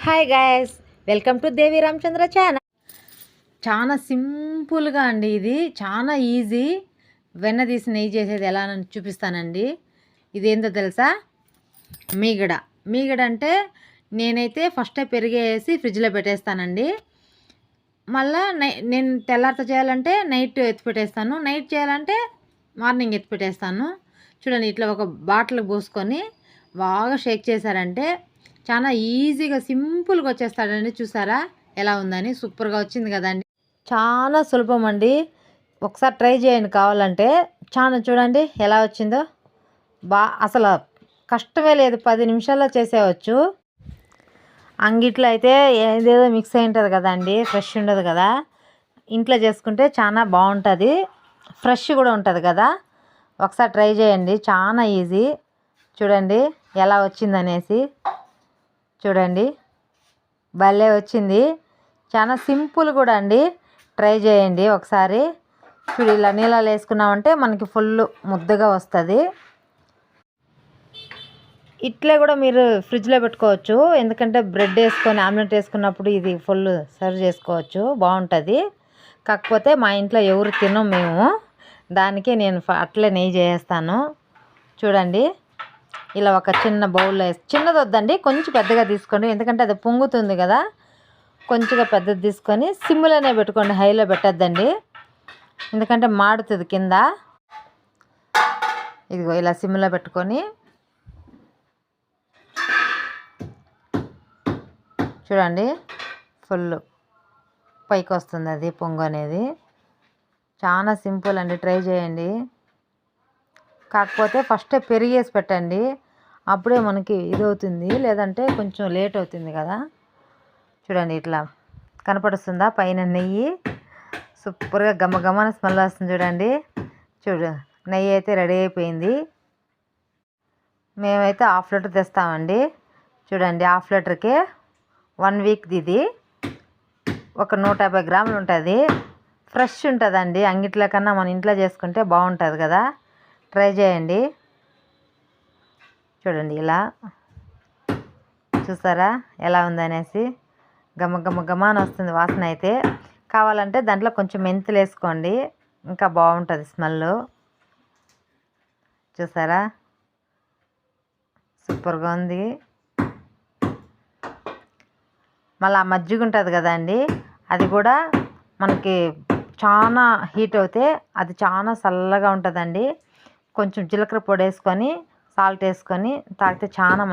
Hi guys, welcome to Devi Ramachandra channel. చాలా సింపుల్గా అండి, ఇది చాలా ఈజీ. వెన్న తీసి నెయ్యి చేసేది ఎలా అని చూపిస్తానండి. ఇదేందో తెలుసా? మీగడ. మీగడ అంటే నేనైతే ఫస్ట్ పెరిగేసి ఫ్రిడ్జ్లో పెట్టేస్తానండి. మళ్ళీ నేను తెల్లారితో చేయాలంటే నైట్ ఎత్తి పెట్టేస్తాను, నైట్ చేయాలంటే మార్నింగ్ ఎత్తి పెట్టేస్తాను. చూడండి, ఇట్లా ఒక బాటిల్ పోసుకొని బాగా షేక్ చేశారంటే చాలా ఈజీగా సింపుల్గా వచ్చేస్తాడండి. చూసారా ఎలా ఉందని? సూపర్గా వచ్చింది కదండి. చాలా సులభం అండి, ఒకసారి ట్రై చేయండి కావాలంటే. చాలా చూడండి ఎలా వచ్చిందో. అసలు కష్టమే లేదు, 10 నిమిషాల్లో చేసేయవచ్చు. అంగిట్లో అయితే ఏదేదో మిక్స్ అయి ఉంటుంది కదండి, ఫ్రెష్ ఉండదు కదా. ఇంట్లో చేసుకుంటే చాలా బాగుంటుంది, ఫ్రెష్ కూడా ఉంటుంది కదా. ఒకసారి ట్రై చేయండి, చాలా ఈజీ. చూడండి ఎలా వచ్చిందనేసి. చూడండి భలే వచ్చింది, చాలా సింపుల్ కూడా అండి. ట్రై చేయండి ఒకసారి. చూడు, ఇలా నీళ్ళలో వేసుకున్నామంటే మనకి ఫుల్ ముద్దగా వస్తుంది. ఇట్లే కూడా మీరు ఫ్రిడ్జ్లో పెట్టుకోవచ్చు, ఎందుకంటే బ్రెడ్ వేసుకొని ఆమ్లెట్ వేసుకున్నప్పుడు ఇది ఫుల్ సర్వ్ చేసుకోవచ్చు, బాగుంటుంది. కాకపోతే మా ఇంట్లో ఎవరు తినం మేము, దానికే నేను అట్లే నెయ్యి చేస్తాను. చూడండి, ఇలా ఒక చిన్న బౌల్లో వేసి, చిన్నది వద్దండి, కొంచెం పెద్దగా తీసుకోండి, ఎందుకంటే అది పొంగుతుంది కదా. కొంచెంగా పెద్దది తీసుకొని సిమ్లోనే పెట్టుకోండి, హైలో పెట్టద్దండి, ఎందుకంటే మాడుతుంది కింద. ఇదిగో ఇలా సిమ్లో పెట్టుకొని చూడండి, ఫుల్ పైకి వస్తుంది అది పొంగు అనేది. చాలా సింపుల్ అండి, ట్రై చేయండి. కాకపోతే ఫస్టే పెరిగేసి పెట్టండి, అప్పుడే మనకి ఇది అవుతుంది, లేదంటే కొంచెం లేట్ అవుతుంది కదా. చూడండి ఇట్లా కనపడుస్తుందా పైన నెయ్యి? సూపర్గా గమగమన స్మెల్ వస్తుంది చూడండి. చూడు, నెయ్యి అయితే రెడీ అయిపోయింది. మేమైతే 1/2 లీటర్ తెస్తామండి. చూడండి, 1/2 లీటర్కి 1 వీక్ది ఇది. ఒక 150 గ్రాములు ఉంటుంది, ఫ్రెష్ ఉంటుందండి. అంగిట్లో కన్నా మన ఇంట్లో చేసుకుంటే బాగుంటుంది కదా. ట్రై చేయండి. చూడండి ఇలా, చూసారా ఎలా ఉందనేసి? గమ అని వస్తుంది వాసన అయితే. కావాలంటే దాంట్లో కొంచెం మెంతులు వేసుకోండి, ఇంకా బాగుంటుంది స్మెల్. చూసారా సూపర్గా ఉంది. మళ్ళీ ఆ మజ్జిగ ఉంటుంది కదండి, అది కూడా మనకి చాలా హీట్ అవుతే అది చాలా చల్లగా ఉంటుందండి. కొంచెం జీలకర్ర పొడి వేసుకొని సాల్ట్ వేసుకొని తాగితే చాలా